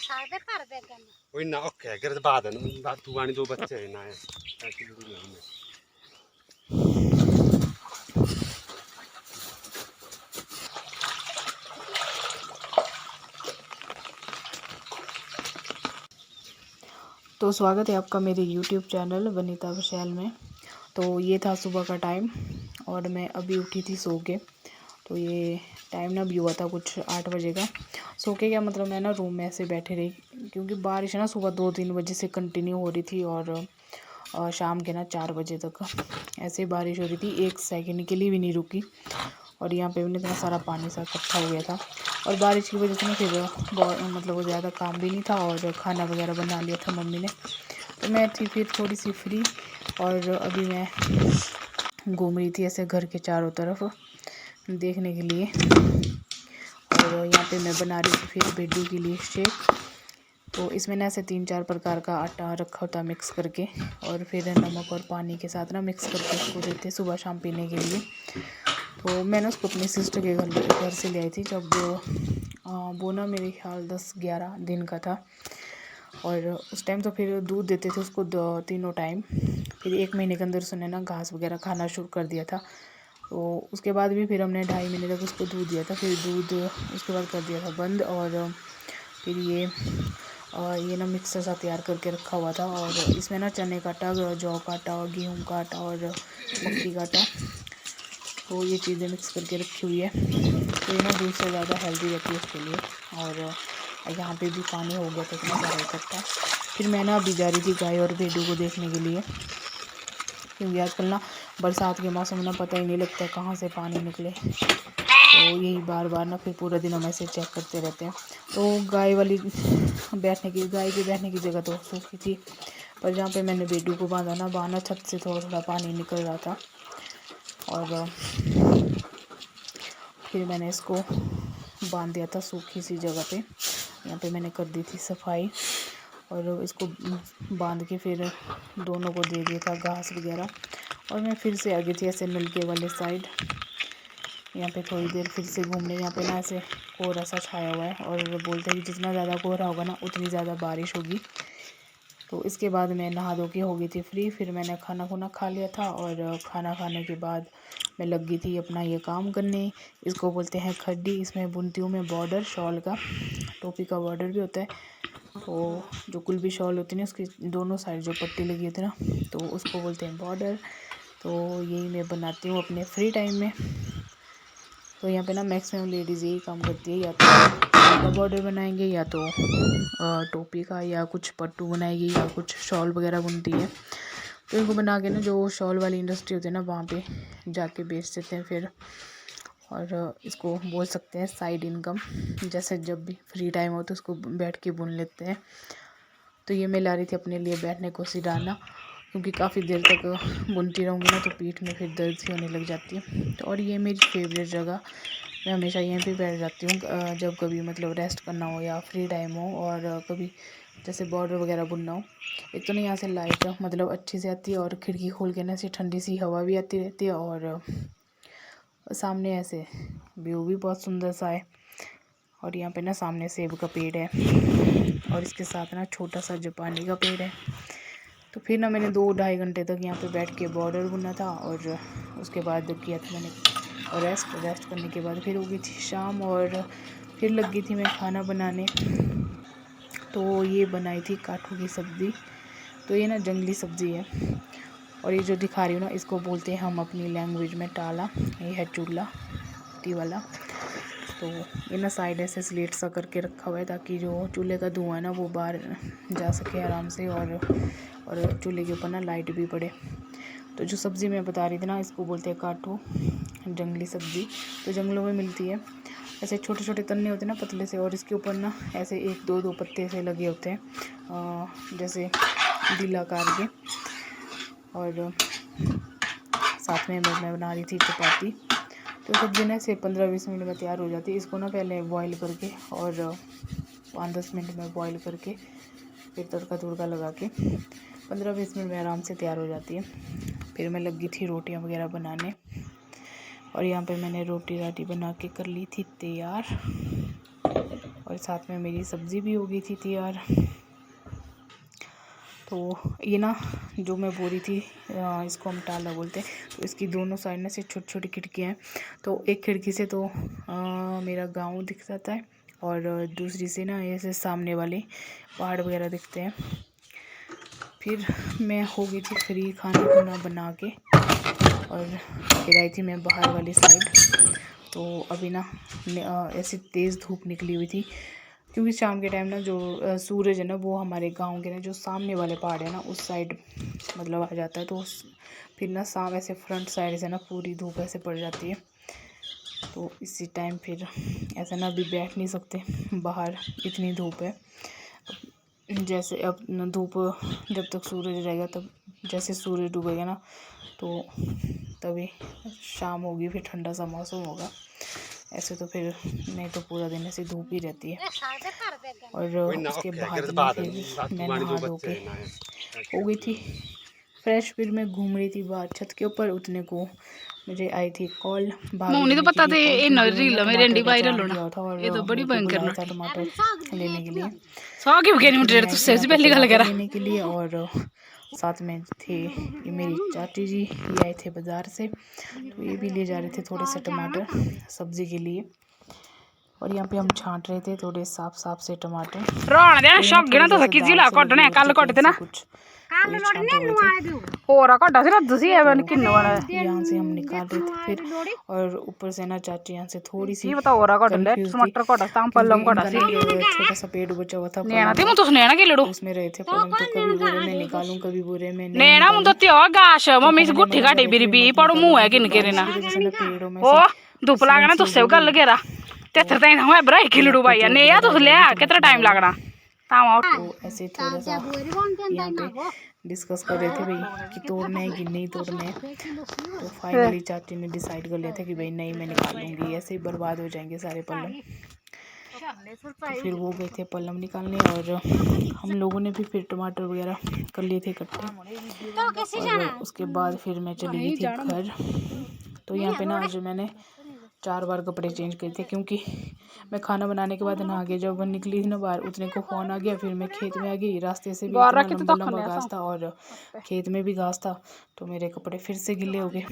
वही ना ओके अगर बात है ना बात तू आनी दो बच्चे हैं ना है ताकि जरूरी नहीं है। तो स्वागत है आपका मेरे YouTube चैनल वनीता विशाल में। तो ये था सुबह का टाइम और मैं अभी उठी थी सो के। तो ये टाइम ना भी हुआ था कुछ 8 बजे का। सो के क्या मतलब मैं ना रूम में ऐसे बैठे रही क्योंकि बारिश ना सुबह 2-3 बजे से कंटिन्यू हो रही थी और शाम के ना 4 बजे तक ऐसे बारिश हो रही थी, 1 सेकंड के लिए भी नहीं रुकी। और यहाँ पे भी इतना सारा पानी सा इकट्ठा हो गया था और बारिश की वजह से ना फिर मतलब वो ज़्यादा काम भी नहीं था और खाना वगैरह बना लिया था मम्मी ने। तो मैं थी फिर थोड़ी सी फ्री और अभी मैं घूम रही थी ऐसे घर के चारों तरफ देखने के लिए। और यहाँ पे मैं बना रही थी फिर बेडू के लिए शेक। तो इसमें ना ऐसे 3-4 प्रकार का आटा रखा होता मिक्स करके और फिर नमक और पानी के साथ ना मिक्स करके उसको देते सुबह शाम पीने के लिए। तो मैंने उसको अपनी सिस्टर के घर से ले आई थी जब वो ना मेरे ख्याल 10-11 दिन का था। और उस टाइम तो फिर दूध देते थे उसको तीनों टाइम। फिर 1 महीने के अंदर उसने ना घास वगैरह खाना शुरू कर दिया था। तो उसके बाद भी फिर हमने 2.5 महीने तक उसको दूध दिया था, फिर दूध उसके बाद कर दिया था बंद। और फिर ये ना मिक्सर सा तैयार करके रखा हुआ था और इसमें ना चने का आटा, जौ का आटा और गेहूँ का आटा और मक्की का आटा, तो ये चीज़ें मिक्स करके रखी हुई है। तो ये ना दूध से ज़्यादा हेल्दी रहती है उसके लिए। और यहाँ पे भी पानी हो गया था इतना सारा इकट्ठा। फिर मैं ना अभी जा रही थी गाय और भेड़ों को देखने के लिए क्योंकि आजकल ना बरसात के मौसम में ना पता ही नहीं लगता कहाँ से पानी निकले। तो यही बार बार ना फिर पूरा दिन हम ऐसे चेक करते रहते हैं। तो गाय के बैठने की जगह तो सूखी थी, पर जहाँ पे मैंने बेडू को बांधा ना वहाँ ना छत से थोड़ा थोड़ा पानी निकल रहा था। और फिर मैंने इसको बांध दिया था सूखी सी जगह पे। यहाँ पे मैंने कर दी थी सफाई और इसको बांध के फिर दोनों को दे दिया था घास वगैरह। और मैं फिर से आ गई थी ऐसे नलके वाले साइड, यहाँ पे थोड़ी देर फिर से घूमने। यहाँ पे ना ऐसे कोहरा सा छाया हुआ है और बोलते हैं कि जितना ज़्यादा कोहरा होगा ना उतनी ज़्यादा बारिश होगी। तो इसके बाद मैं नहा धो के हो गई थी फ्री। फिर मैंने खाना खुना खा लिया था और खाना खाने के बाद मैं लग गई थी अपना ये काम करने। इसको बोलते हैं खड्डी। इसमें बुनती हूँ मैं बॉर्डर शॉल का, टोपी का बॉर्डर भी होता है। तो जो कुल्बी शॉल होती है ना उसकी दोनों साइड जो पट्टी लगी होती है ना, तो उसको बोलते हैं बॉर्डर। तो यही मैं बनाती हूँ अपने फ्री टाइम में। तो यहाँ पे ना मैक्सिमम लेडीज़ यही काम करती है, या तो बॉर्डर बनाएंगे या तो टोपी का या कुछ पट्टू बनाएगी या कुछ शॉल वगैरह बुनती है। तो इनको बना के ना जो शॉल वाली इंडस्ट्री होती है ना वहाँ पे जाके बेच देते हैं फिर। और इसको बोल सकते हैं साइड इनकम, जैसे जब भी फ्री टाइम हो तो उसको बैठ के बुन लेते हैं। तो ये मैं ला रही थी अपने लिए बैठने को सिरहाना, क्योंकि काफ़ी देर तक बुनती रहूँगी ना तो पीठ में फिर दर्द सी होने लग जाती है। तो और ये मेरी फेवरेट जगह, मैं हमेशा यहीं पे बैठ जाती हूँ जब कभी मतलब रेस्ट करना हो या फ्री टाइम हो और कभी जैसे बॉर्डर वगैरह बुनना हो। एक तो ना यहाँ से लाइट मतलब अच्छी से आती है और खिड़की खोल के ना ऐसी ठंडी सी हवा भी आती रहती है और सामने ऐसे व्यू भी बहुत सुंदर सा है। और यहाँ पे ना सामने सेब का पेड़ है और इसके साथ ना छोटा सा जापानी का पेड़ है। तो फिर ना मैंने 2-2.5 घंटे तक यहाँ पे बैठ के बॉर्डर बुना था और उसके बाद किया था मैंने रेस्ट करने के बाद फिर हो गई थी शाम और फिर लग गई थी मैं खाना बनाने। तो ये बनाई थी काठू की सब्ज़ी। तो ये ना जंगली सब्ज़ी है और ये जो दिखा रही हूँ ना इसको बोलते हैं हम अपनी लैंग्वेज में टाला। ये है चूल्हा मिट्टी वाला। तो ये ना साइड ऐसे स्लेट सा करके रखा हुआ है ताकि जो चूल्हे का धुआं है ना वो बाहर जा सके आराम से और चूल्हे के ऊपर ना लाइट भी पड़े। तो जो सब्ज़ी मैं बता रही थी ना इसको बोलते हैं काठू, जंगली सब्ज़ी। तो जंगलों में मिलती है। ऐसे छोटे छोटे तन्ने होते हैं ना पतले से, और इसके ऊपर ना ऐसे 1-2 पत्ते से लगे होते हैं जैसे दिल आकार के। और साथ में मैं बना रही थी चपाती। तो सब्ज़ी ना से 15-20 मिनट में तैयार हो जाती है। इसको ना पहले बॉईल करके और 5-10 मिनट में बॉईल करके फिर तड़का तुड़का लगा के 15-20 मिनट में आराम से तैयार हो जाती है। फिर मैं लगी थी रोटियां वगैरह बनाने और यहाँ पे मैंने रोटी राटी बना के कर ली थी तैयार। और साथ में मेरी सब्ज़ी भी हो गई थी तैयार। तो ये ना जो मैं बोल रही थी इसको हम टाला बोलते हैं। तो इसकी दोनों साइड में से छोटी छोटी खिड़कियाँ हैं। तो एक खिड़की से तो मेरा गांव दिख जाता है और दूसरी से ना ऐसे सामने वाले पहाड़ वगैरह दिखते हैं। फिर मैं हो गई थी फ्री खाना खुना बना के और फिर आई थी मैं बाहर वाली साइड। तो अभी ना ऐसी तेज़ धूप निकली हुई थी क्योंकि शाम के टाइम ना जो सूरज है ना वो हमारे गांव के ना जो सामने वाले पहाड़ है ना उस साइड मतलब आ जाता है। तो फिर ना शाम ऐसे फ्रंट साइड से ना पूरी धूप ऐसे पड़ जाती है। तो इसी टाइम फिर ऐसा ना अभी बैठ नहीं सकते बाहर, इतनी धूप है। जैसे अब धूप जब तक सूरज रहेगा तब जैसे सूरज डूबेगा ना तो तभी शाम होगी, फिर ठंडा सा मौसम होगा। ऐसे तो फिर नहीं तो पूरा दिन ऐसी धूप ही रहती है। और उसके बाद ना फिर मैं नहा धो के हो गई थी फ्रेश। फिर मैं घूम रही थी बाहर छत के ऊपर। उतने को मुझे आई थी कॉल मुझे तो पता थे ये रील मेरे एंडी वायरल होना। और ये तो बड़ी भयंकर बुलाया था टमाटर लेने के लिए, सौ की बगैर मुझे तो सबसे पहली गल करा लेने के लिए। और साथ में थे ये मेरी चाची जी, ये आए थे बाज़ार से। तो ये भी ले जा रहे थे थोड़े से टमाटर सब्ज़ी के लिए। और यहाँ पे हम छांट रहे थे थोड़े साफ से टमाटर। रोण दे शौक गिना तो सकी जिला कटने कल कटते ना कल लोड़ी और कटा से रद्द सी है मैंने किन्नो वाला यहाँ से हम निकाल रहे थे फिर। और ऊपर से ना चाची यहाँ से थोड़ी सी बता और कट ले टमाटर कटा ताम पल्लम कटा सी छोटा सा पेड़ बचा हुआ था नेना ते मुझे नेना के लड़ो उसमें रहे थे पलम। तो कभी बोरे में निकालूं कभी बोरे में नेना मुझे तो गाश मम्मी से गुट्ठी काटी बिरी बी पड़ो मुंह है किन के रेना पेड़ों में ओ धूप लागना तो सेव गल गेरा तेतर तैन हुआ ब्राई खिलड़ू भाई ने या तो ले कितना टाइम लगना ताम आउट। तो ऐसे थोड़ा सा यहाँ पे डिस्कस कर रहे थे भाई कि तोड़ने हैं कि नहीं तोड़ने हैं। तो फाइनली चाची ने डिसाइड कर लिया था कि भाई नहीं मैं निकालूंगी, ऐसे ही बर्बाद हो जाएंगे सारे पल्लम। तो फिर वो गए थे पल्लम निकालने और हम लोगों ने भी फिर टमाटर वगैरह कर लिए थे इकट्ठे। और उसके बाद फिर मैं चली गई थी घर। तो यहाँ पे ना आज मैंने 4 बार कपड़े चेंज किए थे क्योंकि मैं खाना बनाने के बाद नहा के जब निकली थी ना बाहर उतने को फ़ोन आ गया। फिर मैं खेत में आ गई, रास्ते से भी इतना लंबा घास था और खेत में भी घास था। तो मेरे कपड़े फिर से गीले हो गए।